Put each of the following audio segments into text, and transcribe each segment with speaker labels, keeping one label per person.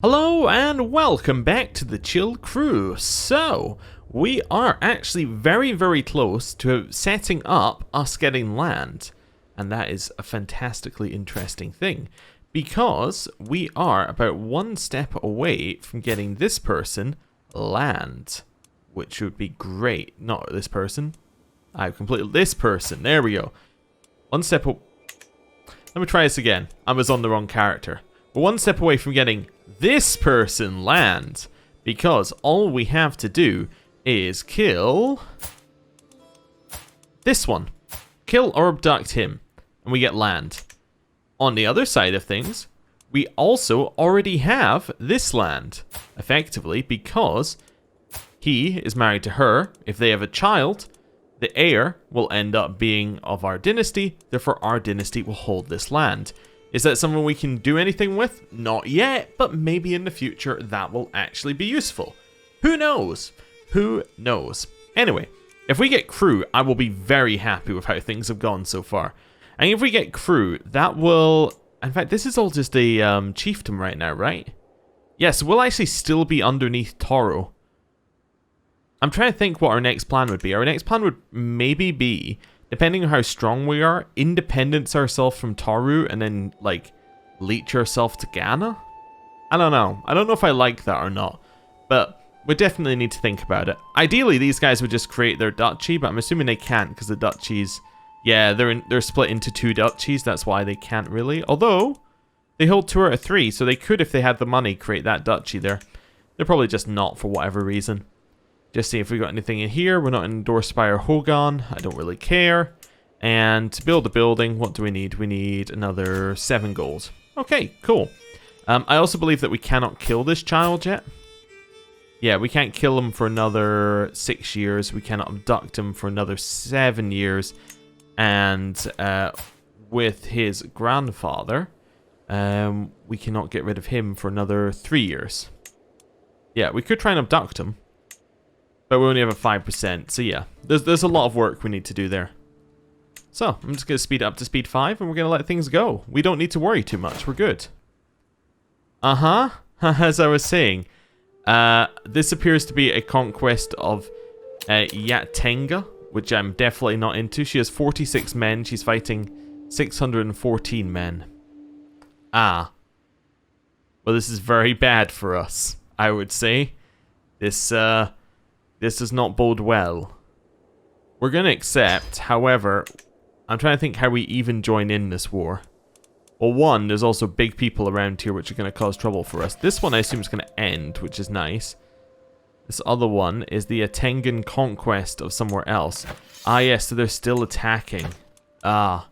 Speaker 1: Hello and welcome back to the Chill Crew. So, we are actually very close to setting up us getting land. And that is a fantastically interesting thing. Because we are about one step away from getting this person land. Which would be great. Not this person. I've completed this person. There we go. One step Let me try this again. I was on the wrong character. We're one step away from getting this person land, because all we have to do is kill this one. Kill or abduct him, and we get land. On the other side of things, we also already have this land, effectively, because he is married to her. If they have a child, the heir will end up being of our dynasty, therefore our dynasty will hold this land. Is that something we can do anything with? Not yet, but maybe in the future that will actually be useful. Who knows? Who knows? Anyway, if we get crew, I will be very happy with how things have gone so far. And if we get crew, that will... In fact, this is all just a chiefdom right now, right? Yes, we'll actually still be underneath Toro. I'm trying to think what our next plan would be. Our next plan would maybe be, depending on how strong we are, independence ourselves from Taru and then, like, leech ourselves to Ghana? I don't know. I don't know if I like that or not. But we definitely need to think about it. Ideally, these guys would just create their duchy, but I'm assuming they can't because the duchies... Yeah, they're split into two duchies. That's why they can't really. Although, they hold 2 out of 3, so they could, if they had the money, create that duchy there. They're probably just not for whatever reason. Just see if we got anything in here. We're not endorsed by our Hogan. I don't really care. And to build a building, what do we need? We need another 7 gold. Okay, cool. I also believe that we cannot kill this child yet. Yeah, we can't kill him for another 6 years. We cannot abduct him for another 7 years. And with his grandfather, we cannot get rid of him for another 3 years. Yeah, we could try and abduct him. But we only have a 5%, so yeah. There's a lot of work we need to do there. So, I'm just going to speed it up to speed 5, and we're going to let things go. We don't need to worry too much, we're good. As I was saying, this appears to be a conquest of Yatenga, which I'm definitely not into. She has 46 men, she's fighting 614 men. Well, this is very bad for us, I would say. This does not bode well. We're going to accept, however, I'm trying to think how we even join in this war. Well, one, there's also big people around here which are going to cause trouble for us. This one I assume is going to end, which is nice. This other one is the Atengan conquest of somewhere else. Yes, so they're still attacking. Yeah,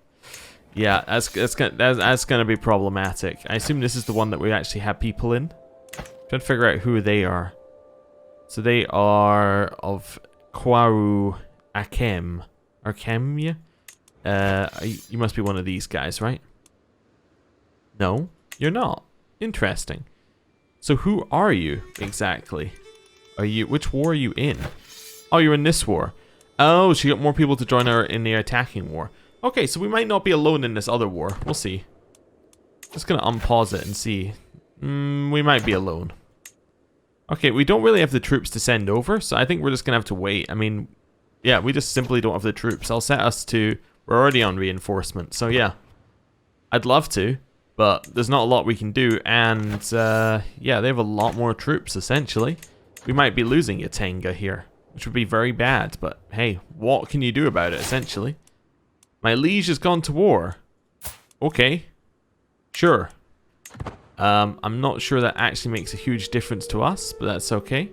Speaker 1: that's going to be problematic. I assume this is the one that we actually have people in. I'm trying to figure out who they are. So they are of Kwaru Akem. Arkemia? You must be one of these guys, right? No, you're not. Interesting. So who are you exactly? Which war are you in? Oh, you're in this war. Oh, she got more people to join her in the attacking war. Okay, so we might not be alone in this other war. We'll see. Just gonna unpause it and see. We might be alone. Okay, we don't really have the troops to send over, so I think we're just going to have to wait. I mean, yeah, we just simply don't have the troops. I'll set us to... We're already on reinforcement, so yeah. I'd love to, but there's not a lot we can do, and yeah, they have a lot more troops, essentially. We might be losing Yatenga here, which would be very bad, but hey, what can you do about it, essentially? My liege has gone to war. Okay. Sure. I'm not sure that actually makes a huge difference to us, but that's okay.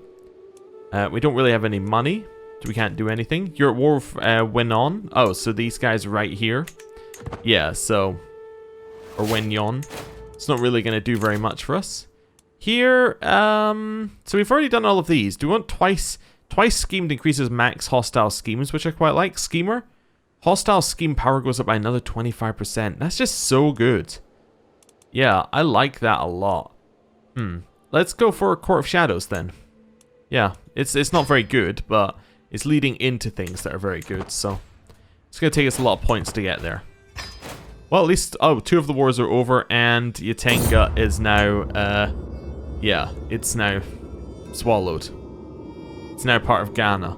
Speaker 1: We don't really have any money, so we can't do anything. You're at war with Wenon. Oh, so these guys are right here. Yeah, so... Or Wenyon. It's not really going to do very much for us. Here, so we've already done all of these. Do we want twice schemed increases max hostile schemes, which I quite like. Schemer. Hostile scheme power goes up by another 25%. That's just so good. Yeah, I like that a lot. Let's go for Court of Shadows then. Yeah, it's not very good, but it's leading into things that are very good, so it's going to take us a lot of points to get there. Well, at least, 2 of the wars are over, and Yatenga is now, Yeah, it's now swallowed. It's now part of Ghana.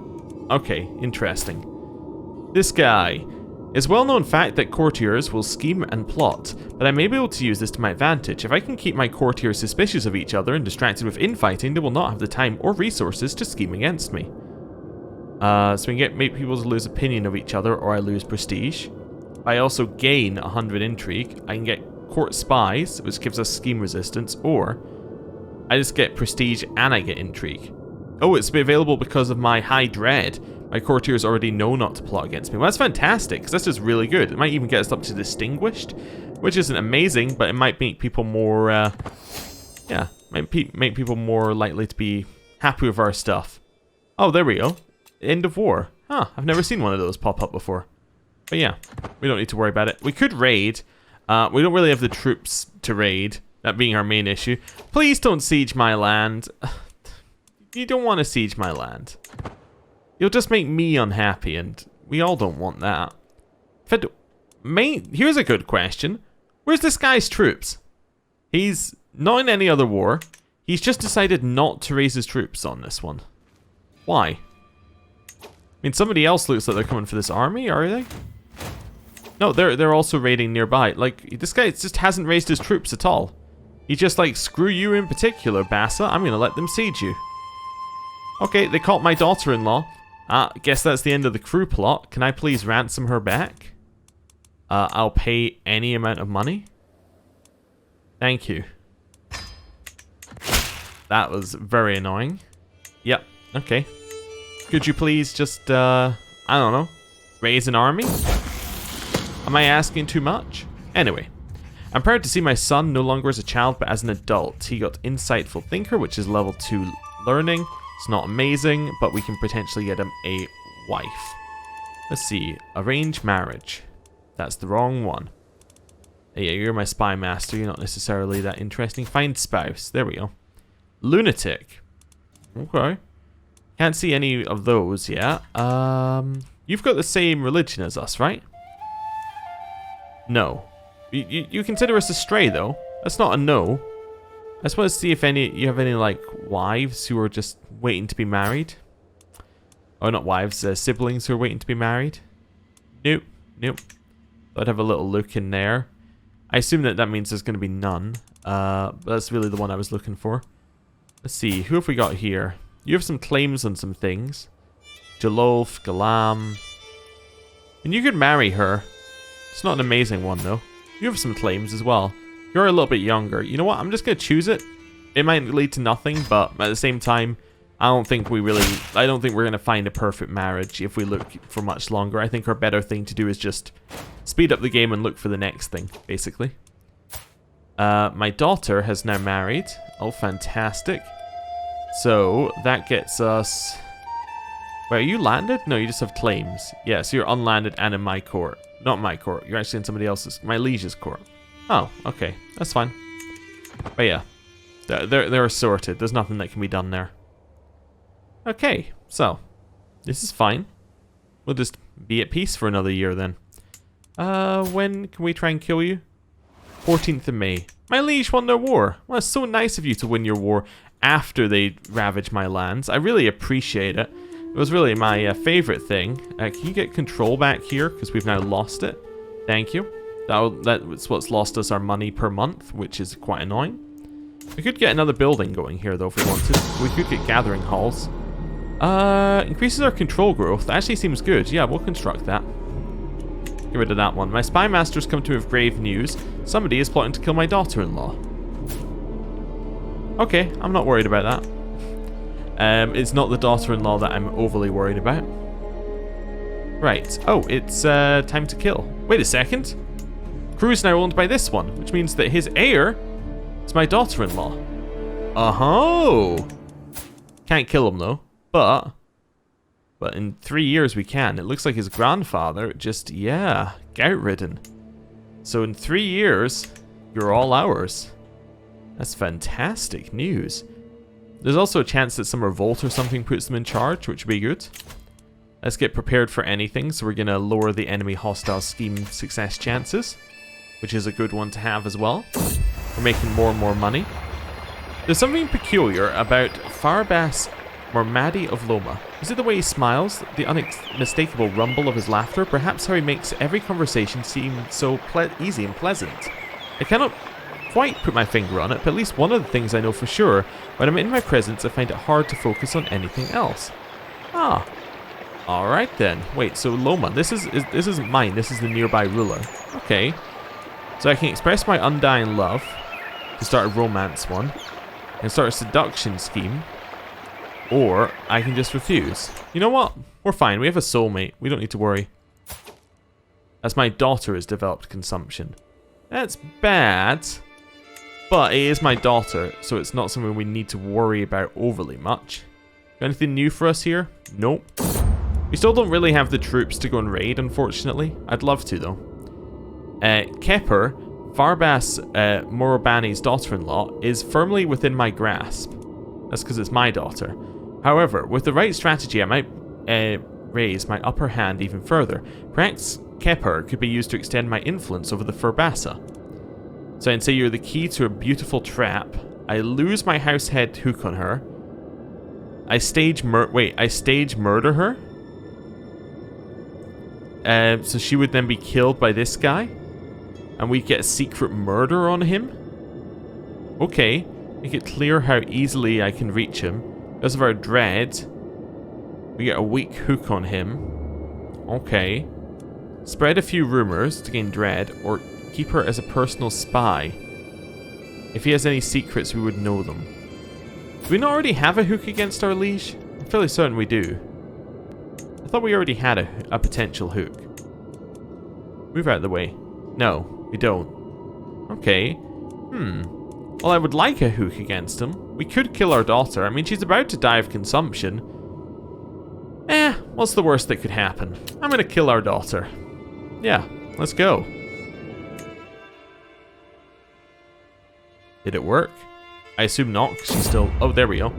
Speaker 1: Okay, interesting. This guy. It's well-known fact that courtiers will scheme and plot, but I may be able to use this to my advantage. If I can keep my courtiers suspicious of each other and distracted with infighting, they will not have the time or resources to scheme against me. So we can make people lose opinion of each other, or I lose prestige. I also gain 100 intrigue. I can get court spies, which gives us scheme resistance, or I just get prestige and I get intrigue. Oh, it's available because of my high dread. My courtiers already know not to plot against me. Well, that's fantastic, because this is really good. It might even get us up to distinguished, which isn't amazing, but it might make people more, yeah, make people more likely to be happy with our stuff. Oh, there we go. End of war. Huh, I've never seen one of those pop up before. But yeah, we don't need to worry about it. We could raid. We don't really have the troops to raid, that being our main issue. Please don't siege my land. You don't want to siege my land. You'll just make me unhappy, and we all don't want that. Here's a good question. Where's this guy's troops? He's not in any other war. He's just decided not to raise his troops on this one. Why? I mean, somebody else looks like they're coming for this army, are they? No, they're also raiding nearby. Like, this guy just hasn't raised his troops at all. He's just like, screw you in particular, Bassa. I'm gonna let them siege you. Okay, they caught my daughter-in-law. Guess that's the end of the crew plot. Can I please ransom her back? I'll pay any amount of money. Thank you. That was very annoying. Yep, okay. Could you please just, I don't know, raise an army? Am I asking too much? Anyway, I'm proud to see my son no longer as a child but as an adult. He got Insightful Thinker, which is level 2 learning. It's not amazing, but we can potentially get him a wife. Let's see. Arrange marriage. That's the wrong one. Yeah, you're my spy master. You're not necessarily that interesting. Find spouse. There we go. Lunatic. Okay. Can't see any of those yet. You've got the same religion as us, right? No. You consider us a stray, though. That's not a no. I just want to see if you have any, like, wives who are just waiting to be married. Oh, not wives, siblings who are waiting to be married. Nope, nope. I'd have a little look in there. I assume that means there's going to be none. But that's really the one I was looking for. Let's see, who have we got here? You have some claims on some things. Jalolf, Galam. And you could marry her. It's not an amazing one, though. You have some claims as well. You're a little bit younger. You know what? I'm just going to choose it. It might lead to nothing, but at the same time, I don't think we're going to find a perfect marriage if we look for much longer. I think our better thing to do is just speed up the game and look for the next thing, basically. My daughter has now married. Oh, fantastic. So, that gets us... Wait, are you landed? No, you just have claims. Yeah, so you're unlanded and in my court. Not my court. You're actually in somebody else's... My liege's court. Oh, okay. That's fine. But yeah. They're sorted. There's nothing that can be done there. Okay, so. This is fine. We'll just be at peace for another year then. When can we try and kill you? 14th of May. My liege won their war. Well, it's so nice of you to win your war after they ravage my lands. I really appreciate it. It was really my favorite thing. Can you get control back here? Because we've now lost it. Thank you. That's what's lost us our money per month, which is quite annoying. We could get another building going here, though, if we wanted. We could get gathering halls. Increases our control growth. That actually seems good. Yeah, we'll construct that. Get rid of that one. My spy master's come to me with grave news. Somebody is plotting to kill my daughter-in-law. Okay, I'm not worried about that. It's not the daughter-in-law that I'm overly worried about. Right. Oh, it's time to kill. Wait a second. Crew is now owned by this one, which means that his heir is my daughter-in-law. Oh! Can't kill him though, but in 3 years we can. It looks like his grandfather just, yeah, gout-ridden. So in 3 years, you're all ours. That's fantastic news. There's also a chance that some revolt or something puts them in charge, which would be good. Let's get prepared for anything, so we're going to lower the enemy hostile scheme success chances, which is a good one to have as well. We're making more and more money. There's something peculiar about Farbas Mormadi of Loma. Is it the way he smiles, the unmistakable rumble of his laughter, perhaps how he makes every conversation seem so easy and pleasant? I cannot quite put my finger on it, but at least one of the things I know for sure, when I'm in my presence I find it hard to focus on anything else. Ah. Alright then. Wait, so Loma, this isn't mine, this is the nearby ruler. Okay. So I can express my undying love to start a romance one, and start a seduction scheme, or I can just refuse. You know what? We're fine, we have a soulmate, we don't need to worry. As my daughter has developed consumption. That's bad, but it is my daughter, so it's not something we need to worry about overly much. Got anything new for us here? Nope. We still don't really have the troops to go and raid, unfortunately. I'd love to, though. Kepper, Farbas Morobani's daughter-in-law, is firmly within my grasp. That's because it's my daughter. However, with the right strategy, I might raise my upper hand even further. Perhaps Kepper could be used to extend my influence over the Furbassa. So I'd say you're the key to a beautiful trap. I lose my house head hook on her. I stage murder her? So she would then be killed by this guy? And we get a secret murder on him? Okay. Make it clear how easily I can reach him. Because of our dread, we get a weak hook on him. Okay. Spread a few rumors to gain dread, or keep her as a personal spy. If he has any secrets, we would know them. Do we not already have a hook against our liege? I'm fairly certain we do. I thought we already had a potential hook. Move out of the way. No, we don't. Okay. Well, I would like a hook against him. We could kill our daughter. I mean, she's about to die of consumption. What's the worst that could happen? I'm gonna kill our daughter. Yeah, let's go. Did it work? I assume not, because she's still... Oh, there we go.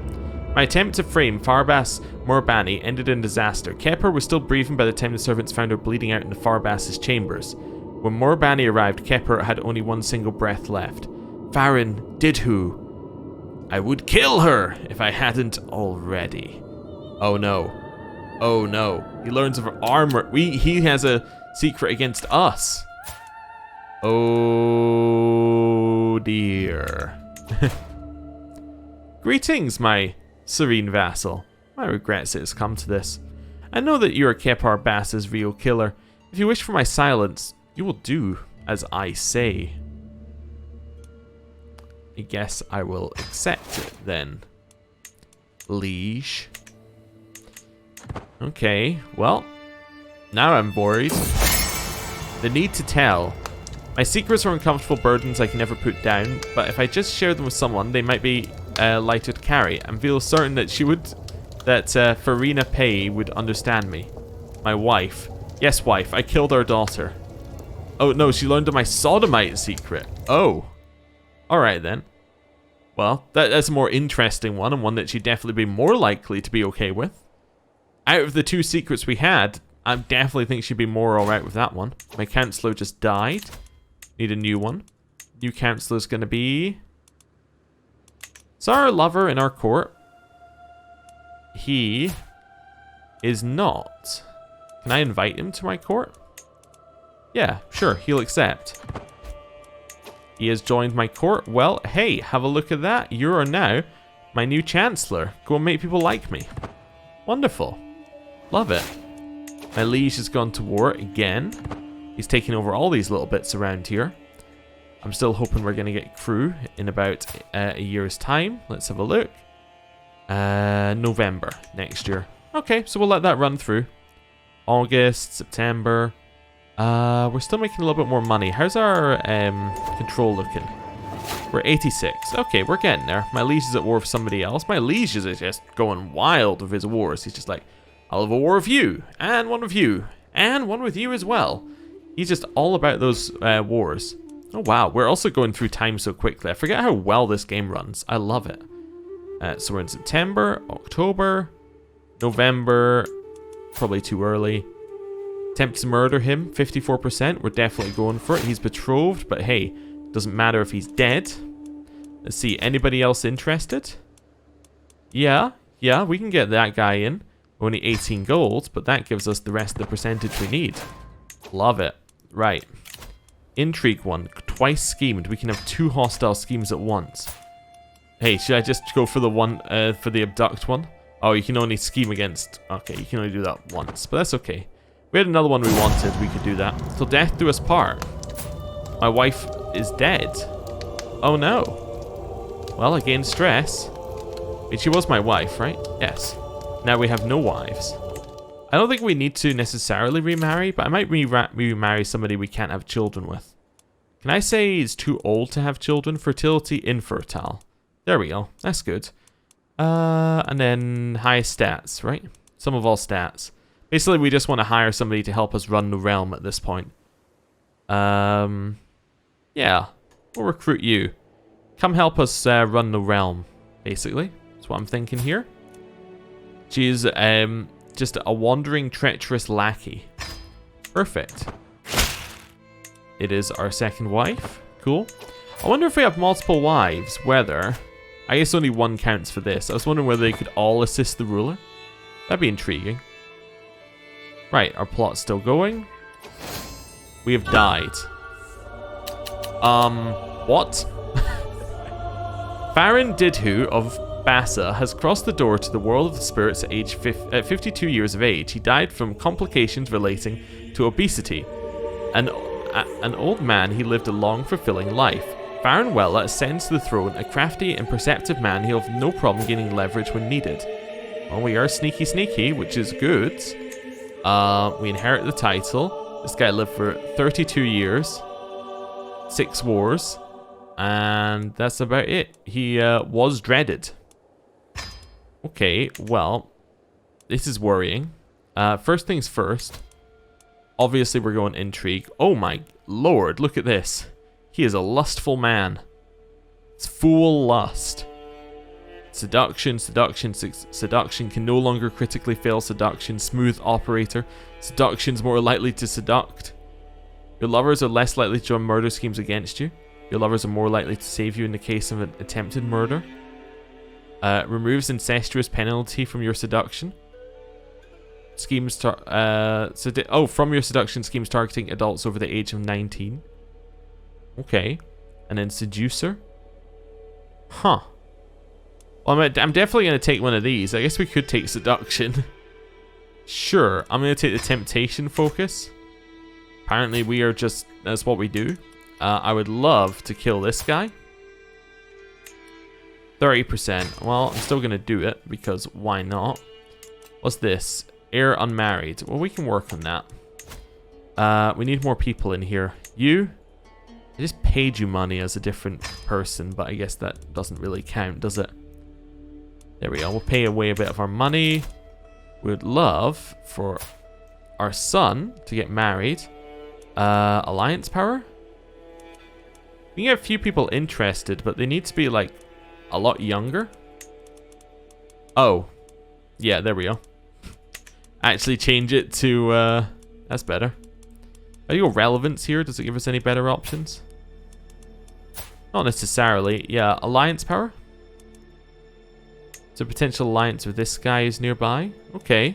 Speaker 1: My attempt to frame Farbas Morabani ended in disaster. Kepper was still breathing by the time the servants found her bleeding out in the Farbas's chambers. When Morabani arrived, Kepper had only one single breath left. Farron Didhu. I would kill her if I hadn't already. Oh no. Oh no. He learns of her armor. He has a secret against us. Oh dear. Greetings, my serene vassal. My regrets it has come to this. I know that you are Kepar Bass's real killer. If you wish for my silence, you will do as I say. I guess I will accept it then. Liege. Okay, well, now I'm worried. The need to tell. My secrets are uncomfortable burdens I can never put down, but if I just share them with someone, they might be lighter to carry, and feel certain that Farina Pei would understand me. My wife. Yes, wife, I killed our daughter. Oh no, she learned of my sodomite secret. Oh. Alright then. Well, that's a more interesting one, and one that she'd definitely be more likely to be okay with. Out of the two secrets we had, I definitely think she'd be more alright with that one. My counselor just died. Need a new one. New counselor's gonna be... Is our lover in our court? He is not. Can I invite him to my court? Yeah, sure, he'll accept. He has joined my court. Well, hey, have a look at that. You are now my new chancellor. Go and make people like me. Wonderful. Love it. My liege has gone to war again. He's taking over all these little bits around here. I'm still hoping we're going to get crew in about a year's time. Let's have a look. November next year. Okay, so we'll let that run through. August, September. We're still making a little bit more money. How's our control looking? We're 86. Okay, we're getting there. My liege is at war with somebody else. My liege is just going wild with his wars. He's just like, I'll have a war with you, and one with you, and one with you as well. He's just all about those wars. Oh wow, we're also going through time so quickly. I forget how well this game runs. I love it. So we're in September, October, November. Probably too early. Attempt to murder him, 54%. We're definitely going for it. He's betrothed, but hey, doesn't matter if he's dead. Let's see, anybody else interested? Yeah, we can get that guy in. Only 18 gold, but that gives us the rest of the percentage we need. Love it. Right. Intrigue one. Twice schemed. We can have 2 hostile schemes at once. Hey, should I just go for the one, for the abduct one? Oh, you can only scheme against... Okay, you can only do that once, but that's okay. If we had another one we wanted, we could do that. Till death do us part. My wife is dead. Oh no. Well, I gained stress. Wait, she was my wife, right? Yes. Now we have no wives. I don't think we need to necessarily remarry, but I might remarry somebody we can't have children with. Can I say he's too old to have children? Fertility infertile. There we go. That's good. And then high stats, right? Sum of all stats. Basically, we just want to hire somebody to help us run the realm at this point. Yeah. We'll recruit you. Come help us run the realm, basically. That's what I'm thinking here. She's just a wandering, treacherous lackey. Perfect. It is our second wife. Cool. I wonder if we have multiple wives, whether... I guess only one counts for this. I was wondering whether they could all assist the ruler. That'd be intriguing. Right, our plot's still going. We have died. What? Baron Didhu of Bassa has crossed the door to the world of the spirits at age 52 years of age. He died from complications relating to obesity. An old man, he lived a long, fulfilling life. Baron Wella ascends to the throne, a crafty and perceptive man. He'll have no problem gaining leverage when needed. Well, we are sneaky, which is good. We inherit the title. This guy lived for 32 years. 6 wars. And that's about it. He was dreaded. Okay, well, this is worrying. First things first. Obviously, we're going intrigue. Oh my lord, look at this. He is a lustful man. It's full lust. Seduction can no longer critically fail seduction. Smooth operator. Seduction's more likely to seduct. Your lovers are less likely to join murder schemes against you. Your lovers are more likely to save you in the case of an attempted murder. Removes incestuous penalty from your seduction. Schemes from your seduction schemes targeting adults over the age of 19. Okay. And then seducer. Huh. Well, I'm definitely going to take one of these. I guess we could take seduction. Sure. I'm going to take the temptation focus. Apparently we are just... That's what we do. I would love to kill this guy. 30%. Well, I'm still going to do it because why not? What's this? Heir unmarried. Well, we can work on that. We need more people in here. You? I just paid you money as a different person, but I guess that doesn't really count, does it? There we go. We'll pay away a bit of our money. We would love for our son to get married. Alliance power? We can get a few people interested, but they need to be, like, a lot younger. Oh. Yeah, there we go. Actually change it to, that's better. Are you relevance here? Does it give us any better options? Not necessarily. Yeah, alliance power. So potential alliance with this guy who's nearby. Okay.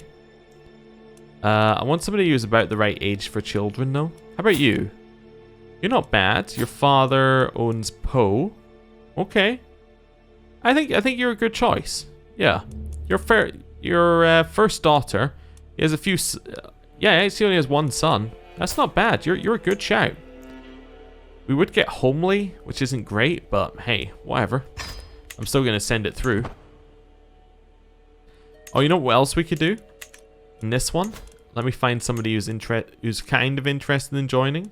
Speaker 1: I want somebody who's about the right age for children, though. How about you? You're not bad. Your father owns Poe. Okay. I think you're a good choice. Yeah. Your first daughter. He has a few. Yeah, he only has one son. That's not bad. You're a good shout. We would get homely, which isn't great, but hey, whatever. I'm still gonna send it through. Oh, you know what else we could do? In this one, let me find somebody who's kind of interested in joining.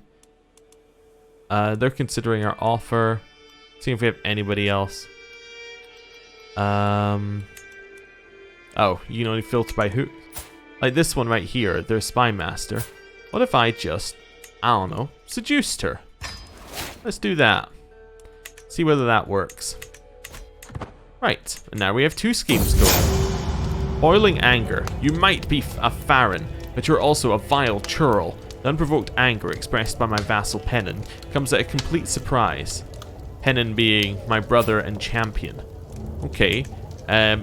Speaker 1: They're considering our offer. See if we have anybody else. Oh, you can only filter by who? Like this one right here, their spy master. What if I just, I don't know, seduced her? Let's do that. See whether that works. Right, and now we have 2 schemes going. Boiling anger. You might be a Farron, but you're also a vile churl. The unprovoked anger expressed by my vassal Pennon comes at a complete surprise. Henan being my brother and champion. Okay.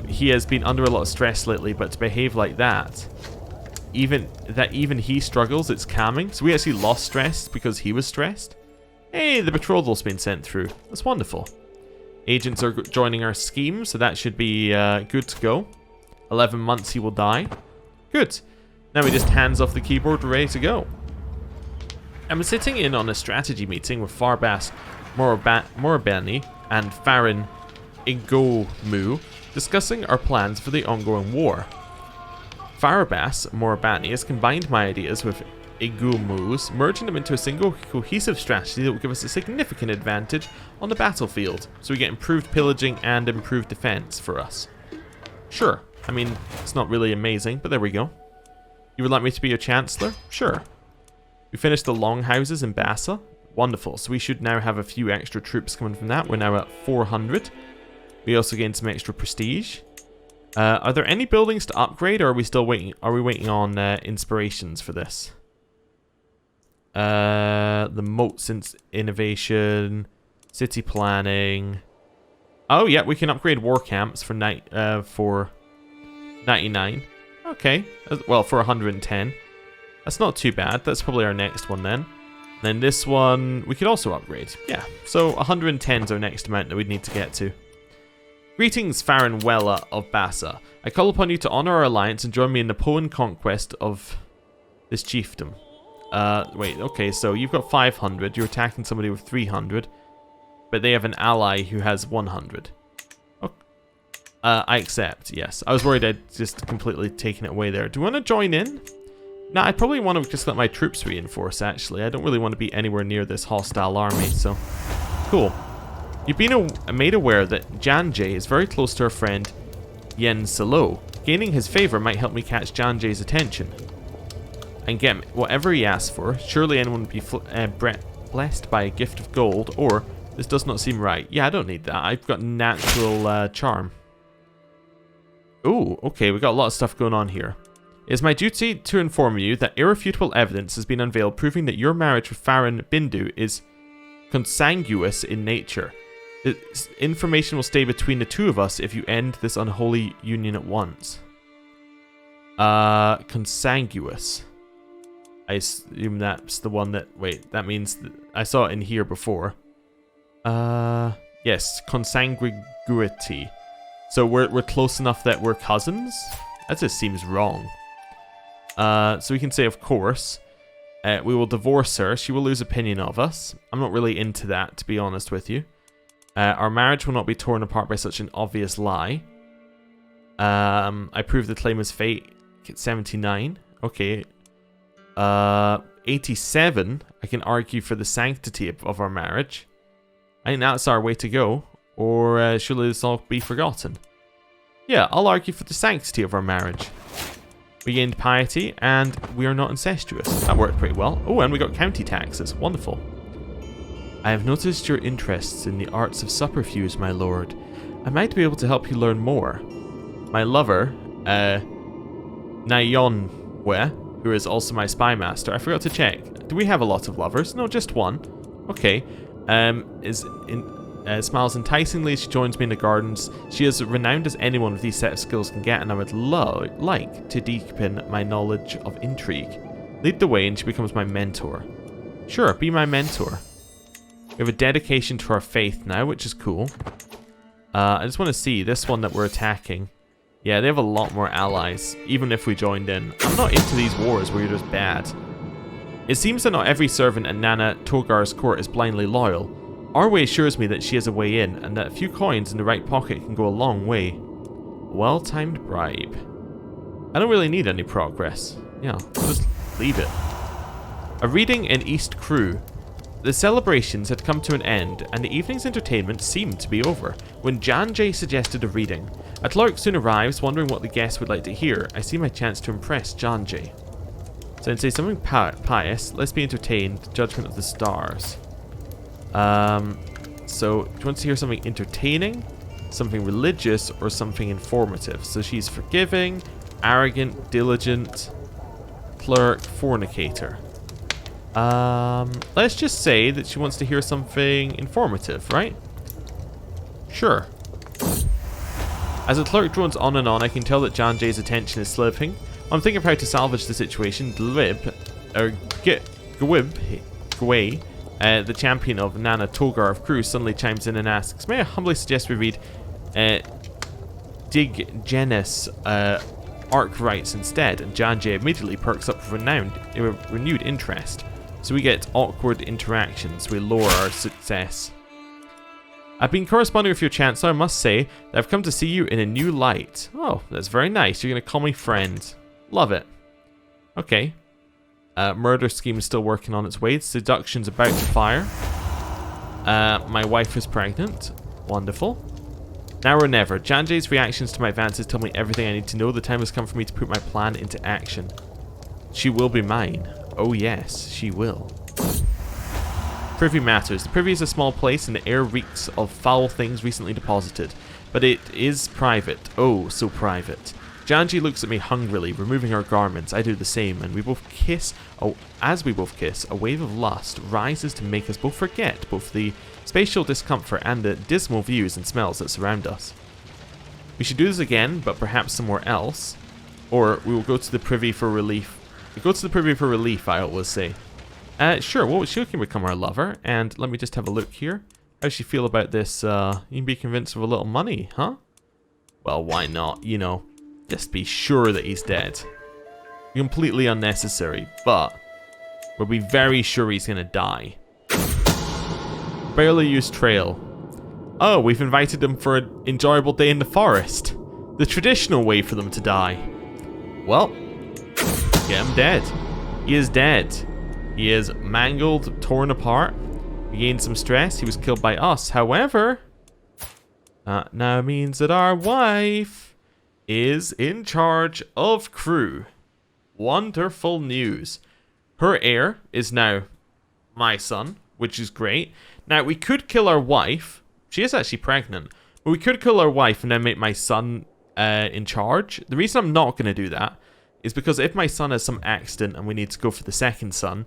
Speaker 1: He has been under a lot of stress lately, but to behave like that, even he struggles, it's calming. So we actually lost stress because he was stressed. Hey, the betrothal's been sent through. That's wonderful. Agents are joining our scheme, so that should be good to go. 11 months he will die. Good. Now he just hands off the keyboard, ready to go. I'm sitting in on a strategy meeting with Farbas Morabani and Farron Igomu, discussing our plans for the ongoing war. Farbas Morabani has combined my ideas with Igumu's, merging them into a single cohesive strategy that will give us a significant advantage on the battlefield, so we get improved pillaging and improved defense for us. Sure. I mean, it's not really amazing, but there we go. You would like me to be your chancellor? Sure. We finished the longhouses in Bassa. Wonderful. So we should now have a few extra troops coming from that. We're now at 400. We also gained some extra prestige. Are there any buildings to upgrade, or are we still waiting? Are we waiting on inspirations for this? The moat since innovation, city planning. Oh yeah, we can upgrade war camps for 99. Okay, well, for 110. That's not too bad. That's probably our next one then. Then this one we could also upgrade. Yeah, so 110 is our next amount that we'd need to get to. Greetings, Farron Wella of Bassa. I call upon you to honor our alliance and join me in the Poan conquest of this chiefdom. Wait, okay, so you've got 500. You're attacking somebody with 300. But they have an ally who has 100. Okay. I accept, yes. I was worried I'd just completely taken it away there. Do you want to join in? No, I probably want to just let my troops reinforce, actually. I don't really want to be anywhere near this hostile army, so... Cool. You've been made aware that Janjay is very close to our friend Yen Salo. Gaining his favor might help me catch Janjay's attention and get whatever he asks for. Surely anyone would be blessed by a gift of gold, or this does not seem right. Yeah, I don't need that. I've got natural charm. Ooh, okay, we got a lot of stuff going on here. It is my duty to inform you that irrefutable evidence has been unveiled proving that your marriage with Farron Bindu is consanguous in nature. This information will stay between the two of us if you end this unholy union at once. Consanguous. I assume that's the one that... Wait, that means... I saw it in here before. Yes, consanguinity. So we're close enough that we're cousins? That just seems wrong. So we can say, of course, we will divorce her. She will lose opinion of us. I'm not really into that, to be honest with you. Our marriage will not be torn apart by such an obvious lie. I prove the claim is fake. 79. Okay. 87. I can argue for the sanctity of our marriage. I think that's our way to go. Or should this all be forgotten? Yeah, I'll argue for the sanctity of our marriage. We gained piety, and we are not incestuous. That worked pretty well. Oh, and we got county taxes. Wonderful. I have noticed your interests in the arts of subterfuge, my lord. I might be able to help you learn more. My lover, Nayonwe, who is also my spy master. I forgot to check. Do we have a lot of lovers? No, just one. Okay. Smiles enticingly as she joins me in the gardens. She is renowned as anyone with these set of skills can get, and I would like to deepen my knowledge of intrigue. Lead the way and she becomes my mentor. Sure, be my mentor. We have a dedication to our faith now, which is cool. I just want to see this one that we're attacking. Yeah, they have a lot more allies, even if we joined in. I'm not into these wars where you're just bad. It seems that not every servant at Nana Togar's court is blindly loyal. Our way assures me that she has a way in, and that a few coins in the right pocket can go a long way. Well-timed bribe. I don't really need any progress. Yeah, I'll just leave it. A reading in East Crew. The celebrations had come to an end, and the evening's entertainment seemed to be over, when Janjay suggested a reading. A clerk soon arrives, wondering what the guests would like to hear. I see my chance to impress Janjay. So I'd say something pious. Let's be entertained. Judgment of the Stars. So do you want to hear something entertaining, something religious, or something informative? So she's forgiving, arrogant, diligent, clerk, fornicator. Let's just say that she wants to hear something informative, right? Sure. As the clerk drones on and on, I can tell that Janjay's attention is slipping. I'm thinking of how to salvage the situation. Gwei, the champion of Nana Togar of Crew, suddenly chimes in and asks, may I humbly suggest we read Dig Genis Arc Rights instead? And Janjay immediately perks up with renewed interest. So we get awkward interactions. We lower our success. I've been corresponding with your Chancellor. I must say that I've come to see you in a new light. Oh, that's very nice. You're going to call me friend. Love it. Okay. Murder scheme is still working on its way. Seduction's about to fire. My wife is pregnant. Wonderful. Now or never. Janjay's reactions to my advances tell me everything I need to know. The time has come for me to put my plan into action. She will be mine. Oh yes, she will. Privy matters. The privy is a small place and the air reeks of foul things recently deposited. But it is private. Oh, so private. Janji looks at me hungrily, removing her garments. I do the same, and we both kiss. Oh, as we both kiss, a wave of lust rises to make us both forget both the spatial discomfort and the dismal views and smells that surround us. We should do this again, but perhaps somewhere else. Or we will go to the privy for relief. We go to the privy for relief, I always say. Sure, well, she can become our lover, and let me just have a look here. How does she feel about this? You can be convinced of a little money, huh? Well, why not, you know. Just be sure that he's dead. Completely unnecessary, but we'll be very sure he's gonna die. Barely used trail. Oh, we've invited them for an enjoyable day in the forest. The traditional way for them to die. Well, get him dead. He is dead. He is mangled, torn apart. We gained some stress. He was killed by us. However, that now means that our wife is in charge of Crew. Wonderful news. Her heir is now my son, which is great. Now, we could kill our wife. She is actually pregnant. But we could kill our wife and then make my son in charge. The reason I'm not going to do that is because if my son has some accident and we need to go for the second son...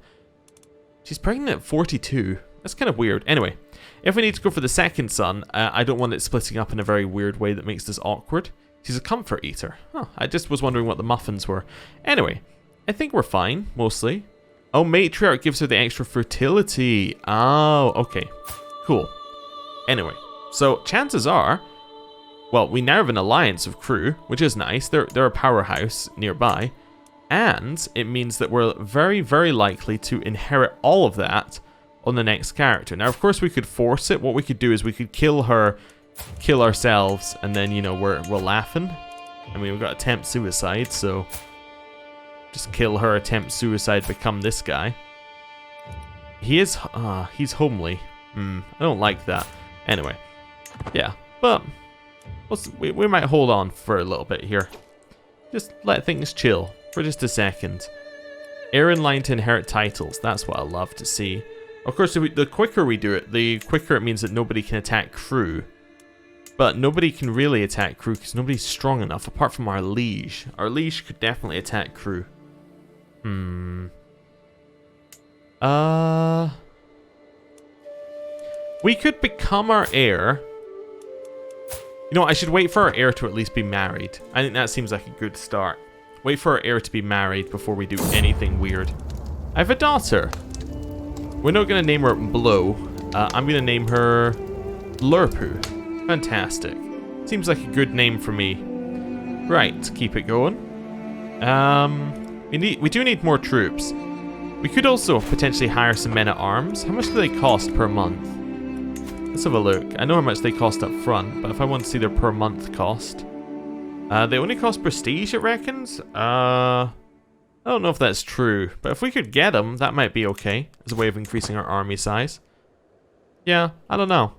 Speaker 1: She's pregnant at 42. That's kind of weird. Anyway, if we need to go for the second son, I don't want it splitting up in a very weird way that makes this awkward. She's a comfort eater. Huh, I just was wondering what the muffins were. Anyway, I think we're fine, mostly. Oh, matriarch gives her the extra fertility. Oh, okay. Cool. Anyway, so chances are... Well, we now have an alliance of Crew, which is nice. They're a powerhouse nearby. And it means that we're very, very likely to inherit all of that on the next character. Now, of course, we could force it. What we could do is we could kill her, kill ourselves, and then, you know, we're laughing. I mean, we've got attempt suicide, so just kill her, attempt suicide, become this guy. He's homely. I don't like that. Anyway, yeah, but we might hold on for a little bit here. Just let things chill for just a second. Heir in line to inherit titles. That's what I love to see. Of course, the quicker we do it, the quicker it means that nobody can attack Crew. But nobody can really attack Crew because nobody's strong enough, apart from our liege. Our liege could definitely attack Crew. We could become our heir. You know what, I should wait for our heir to at least be married. I think that seems like a good start. Wait for our heir to be married before we do anything weird. I have a daughter. We're not going to name her Blow. I'm going to name her Lurpu. Fantastic. Seems like a good name for me. Right, keep it going. We do need more troops. We could also potentially hire some men at arms. How much do they cost per month? Let's have a look. I know how much they cost up front, but if I want to see their per month cost. They only cost prestige, it reckons? I don't know if that's true, but if we could get them, that might be okay as a way of increasing our army size. Yeah, I don't know.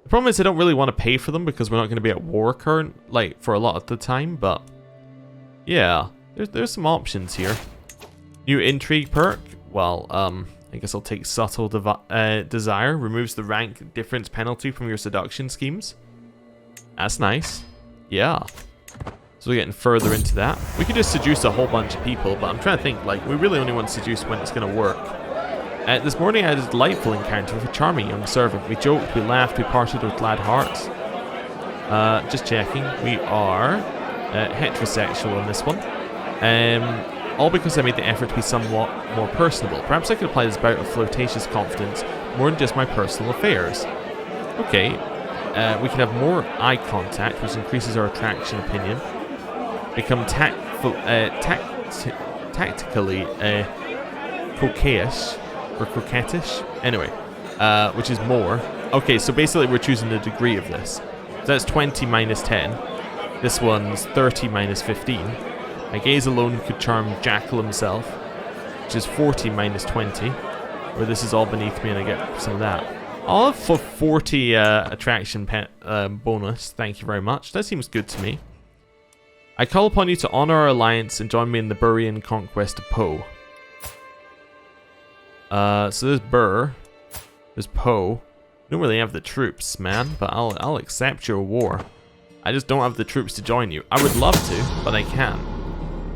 Speaker 1: The problem is I don't really want to pay for them because we're not going to be at war for a lot of the time, but yeah, there's some options here. New intrigue perk. Well, I guess I'll take subtle desire. Removes the rank difference penalty from your seduction schemes. That's nice. Yeah. So we're getting further into that. We could just seduce a whole bunch of people, but I'm trying to think, like, we really only want to seduce when it's going to work. This morning I had a delightful encounter with a charming young servant. We joked, we laughed, we parted with glad hearts. Just checking. We are heterosexual in this one. All because I made the effort to be somewhat more personable. Perhaps I could apply this bout of flirtatious confidence more than just my personal affairs. Okay, we can have more eye contact, which increases our attraction opinion. Become tactically coquettish, or coquettish? Anyway, which is more. Okay, so basically we're choosing the degree of this. So that's 20 minus 10. This one's 30 minus 15. My gaze alone could charm Jackal himself, which is 40 minus 20. Or this is all beneath me and I get some of that. I'll have for 40 attraction bonus. Thank you very much. That seems good to me. I call upon you to honor our alliance and join me in the Burrian conquest of Po. So there's Burr. There's Po. I don't really have the troops, man, but I'll accept your war. I just don't have the troops to join you. I would love to, but I can't.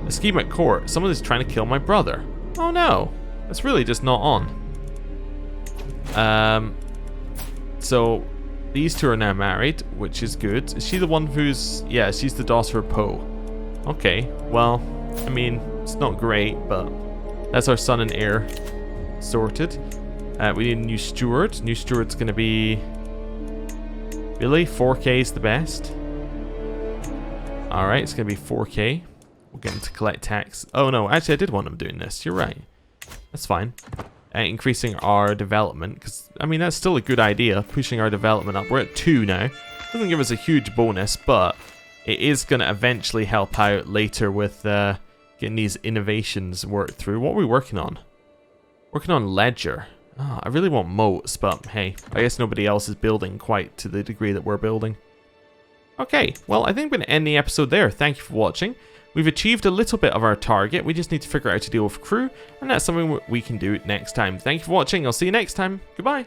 Speaker 1: A scheme at court. Someone is trying to kill my brother. Oh no. That's really just not on. So these two are now married, which is good. Is she the one who's... Yeah, she's the daughter of Po. Okay, well, I mean, it's not great, but that's our son and heir sorted. We need a new steward. New steward's going to be... Really? 4K is the best? Alright, it's going to be 4K. We'll get him to collect tax. Oh no, actually I did want him doing this. You're right. That's fine. Increasing our development, because, I mean, that's still a good idea. Pushing our development up. We're at 2 now. Doesn't give us a huge bonus, but it is going to eventually help out later with getting these innovations worked through. What are we working on? Working on Ledger. Oh, I really want moats, but hey, I guess nobody else is building quite to the degree that we're building. Okay, well, I think I'm going to end the episode there. Thank you for watching. We've achieved a little bit of our target. We just need to figure out how to deal with crew, and that's something we can do next time. Thank you for watching. I'll see you next time. Goodbye.